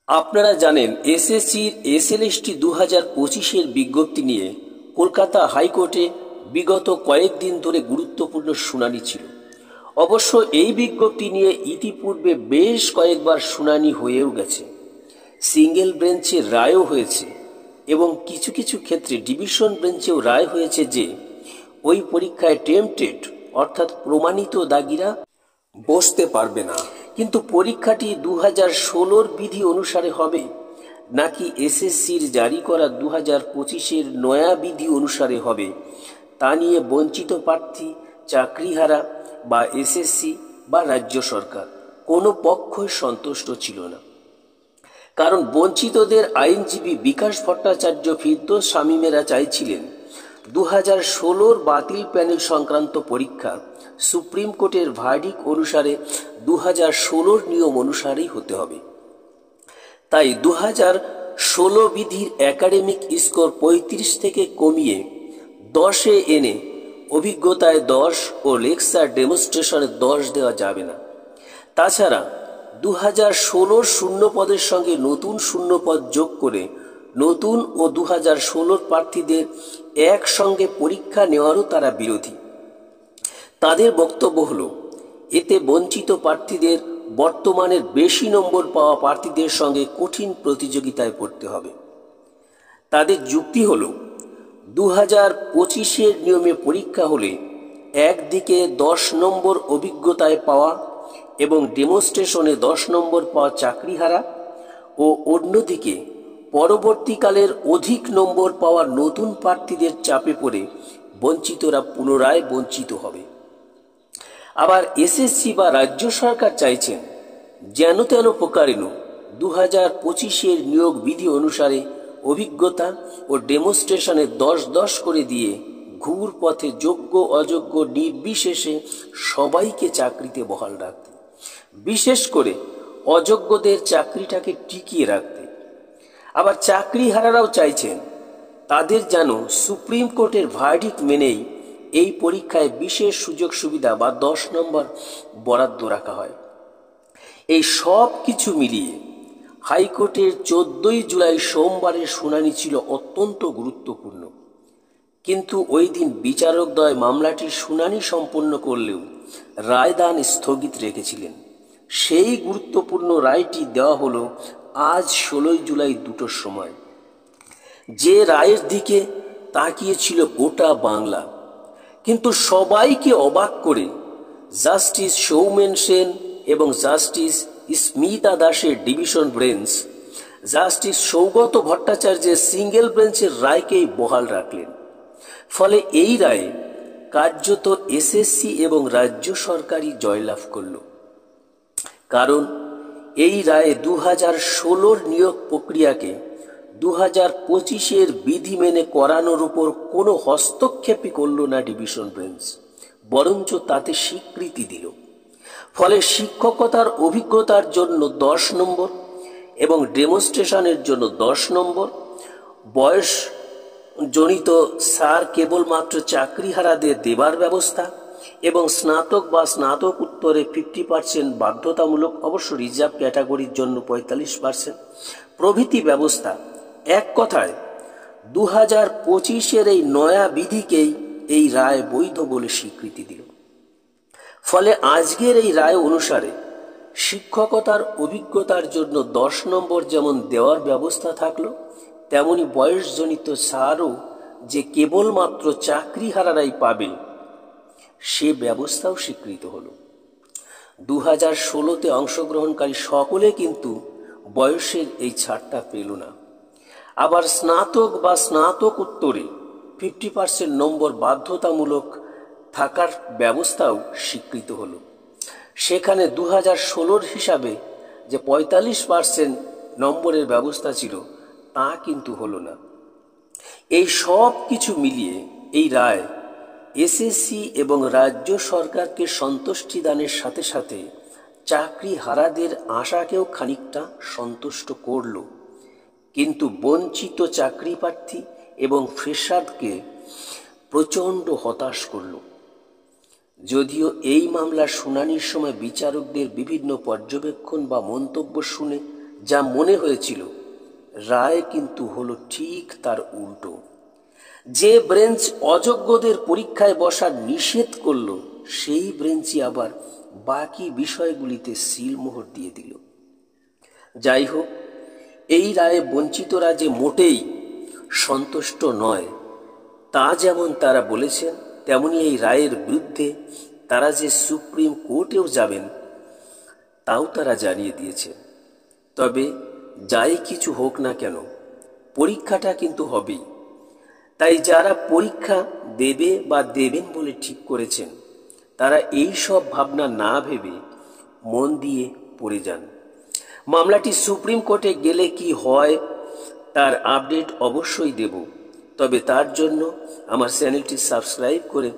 আপনারা জানেন এসএসসির এসএলএসটি 2025-এর বিজ্ঞপ্তি নিয়ে কলকাতা হাইকোর্টে বিগত কয়েকদিন ধরে গুরুত্বপূর্ণ শুনানি ছিল। অবশ্য এই বিজ্ঞপ্তি নিয়ে ইতিপূর্বে বেশ কয়েকবার শুনানি হয়েও গেছে, সিঙ্গেল বেঞ্চে রায়ও হয়েছে এবং কিছু কিছু ক্ষেত্রে ডিভিশন বেঞ্চেও রায় হয়েছে যে ওই পরীক্ষায় টেম্পটেড অর্থাৎ প্রমাণিত দাগীরা বসতে পারবে না। কিন্তু পরীক্ষাটি 2016-র বিধি অনুসারে হবে নাকি এসএসসির জারি করা 2025-এর নয়া বিধি অনুসারে হবে তা নিয়ে বঞ্চিত প্রার্থী, চাকরিহারা বা এসএসসি বা রাজ্য সরকার কোনো পক্ষই সন্তুষ্ট ছিল না। কারণ বঞ্চিতদের আইনজীবী বিকাশ ভট্টাচার্য, ফিরদৌস শামীমেরা চাইছিলেন 2016-র বাতিল প্যানেল সংক্রান্ত পরীক্ষা সুপ্রিম কোর্টের ভার্ডিক অনুসারে 2016-র নিয়ম অনুসারেই হতে হবে। তাই 2016 বিধির একাডেমিক স্কোর 35 থেকে কমিয়ে 10-এ এনে অভিজ্ঞতায় 10 ও লেকচার ডেমনস্ট্রেশনে 10 দেওয়া যাবে না। তাছাড়া 2016-র শূন্যপদের সঙ্গে নতুন শূন্যপদ যোগ করে নতুন ও 2016-র প্রার্থীদের একসঙ্গে পরীক্ষা নেওয়ারও তারা বিরোধী। তাদের বক্তব্য হলো এতে বঞ্চিত প্রার্থীদের বর্তমানের বেশি নম্বর পাওয়া প্রার্থীদের সঙ্গে কঠিন প্রতিযোগিতায় পড়তে হবে। তাদের যুক্তি হলো 2025-এর নিয়মে পরীক্ষা হলে একদিকে 10 নম্বর অভিজ্ঞতায় পাওয়া এবং ডেমনস্ট্রেশনে 10 নম্বর পাওয়া চাকরিহারা ও অন্যদিকে পরবর্তীকালের অধিক নম্বর পাওয়া নতুন প্রার্থীদের চাপে পড়ে বঞ্চিতরা পুনরায় বঞ্চিত হবে। আবার এসএসসি বা রাজ্য সরকার চাইছেন যেন তেন প্রকারেণ 2025-এর নিয়োগ বিধি অনুসারে অভিজ্ঞতা ও ডেমনস্ট্রেশনে 10-10 করে দিয়ে ঘুর পথে যোগ্য অযোগ্য নির্বিশেষে সবাইকে চাকরিতে বহাল রাখতে, বিশেষ করে অযোগ্যদের চাকরিটাকে টিকিয়ে রাখতে। আবার চাকরিহারারাও চাইছেন তাদের যেন সুপ্রিম কোর্টের ভার্ডিক মেনেই এই পরীক্ষায় বিশেষ সুযোগ সুবিধা বা 10 নম্বর বরাদ্দ রাখা হয়। এই সব কিছু মিলিয়ে হাইকোর্টের 14ই জুলাই সোমবারের শুনানি ছিল অত্যন্ত গুরুত্বপূর্ণ। কিন্তু ওই দিন বিচারকদ্বয় মামলাটির শুনানি সম্পন্ন করলেও রায়দান স্থগিত রেখেছিলেন। সেই গুরুত্বপূর্ণ রায়টি দেওয়া হলো আজ 16ই জুলাই 2টোর সময়। যে রায়ের দিকে তাকিয়েছিল গোটা বাংলা, কিন্তু সবাইকে অবাক করে জাস্টিস সৌমেন সেন এবং জাস্টিস স্মিতা দাসের ডিভিশন বেঞ্চ জাস্টিস সৌগত ভট্টাচার্যের সিঙ্গেল বেঞ্চের রায়কেই বহাল রাখলেন। ফলে এই রায়ে কার্যত এসএসসি এবং রাজ্য সরকারই জয়লাভ করল। কারণ এই রায়ে 2016-র নিয়োগ প্রক্রিয়াকে 2025-এর বিধি মেনে করানোর উপর কোনো হস্তক্ষেপই করল না ডিভিশন বেঞ্চ, বরঞ্চ তাতে স্বীকৃতি দিল। ফলে শিক্ষকতার অভিজ্ঞতার জন্য 10 নম্বর এবং ডেমনস্ট্রেশনের জন্য 10 নম্বর, বয়স জনিত সার কেবলমাত্র চাকরিহারাদের দেবার ব্যবস্থা এবং স্নাতক বা স্নাতক উত্তরে 50% বাধ্যতামূলক, অবশ্য রিজার্ভ ক্যাটাগরির জন্য 45% প্রভৃতি ব্যবস্থা। এক কথায় 2025-এর এই নয়া বিধিকেই এই রায় বৈধ বলে স্বীকৃতি দিল। ফলে আজকের এই রায় অনুসারে শিক্ষকতার অভিজ্ঞতার জন্য 10 নম্বর যেমন দেওয়ার ব্যবস্থা থাকলো, তেমনি বয়সজনিত ছাড়ও যে কেবলমাত্র চাকরিহারারাই পাবে সে ব্যবস্থাও স্বীকৃত হলো। 2016-তে অংশগ্রহণকারী সকলে কিন্তু বয়সের এই ছাড়টা পেল না। আবার স্নাতক বা স্নাতক উত্তরে 50% নম্বর বাধ্যতামূলক থাকার ব্যবস্থাও স্বীকৃত হলো। সেখানে 2016-র হিসাবে যে 45% নম্বরের ব্যবস্থা ছিল তা কিন্তু হলো না। এই সব কিছু মিলিয়ে এই রায় এসএসসি এবং রাজ্য সরকারকে সন্তুষ্টি দানের সাথে সাথে চাকরিহারাদের আশাকেও খানিকটা সন্তুষ্ট করল, কিন্তু বঞ্চিত চাকরি প্রার্থী এবং ফ্রেশারকে প্রচণ্ড হতাশ করল। যদিও এই মামলার শুনানির সময় বিচারকদের বিভিন্ন পর্যবেক্ষণ বা মন্তব্য শুনে যা মনে হয়েছিল, রায় কিন্তু হলো ঠিক তার উল্টো। যে বেঞ্চ অযোগ্যদের পরীক্ষায় বসার নিষেধ করল, সেই বেঞ্চই আবার বাকি বিষয়গুলিতে সিলমোহর দিয়ে দিল। যাই হোক, এই রায়ে বঞ্চিতরা যে মোটেই সন্তুষ্ট নয় তা যেমন তারা বলেছেন, তেমনি এই রায়ের বিরুদ্ধে তারা যে সুপ্রিম কোর্টেও যাবেন তাও তারা জানিয়ে দিয়েছে। তবে যাই কিছু হোক না কেন, পরীক্ষাটা কিন্তু হবেই। তাই যারা পরীক্ষা দেবে বা দেবেন বলে ঠিক করেছেন, তারা এই সব ভাবনা না ভেবে মন দিয়ে পড়ে যান। মামলাটি সুপ্রিম কোর্টে গেলে কি হয় তার আপডেট অবশ্যই দেব। তবে তার জন্য আমার চ্যানেলটি সাবস্ক্রাইব করে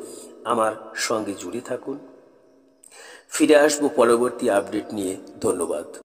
আমার সঙ্গে জুড়ে থাকুন। ফিরে আসবো পরবর্তী আপডেট নিয়ে। ধন্যবাদ।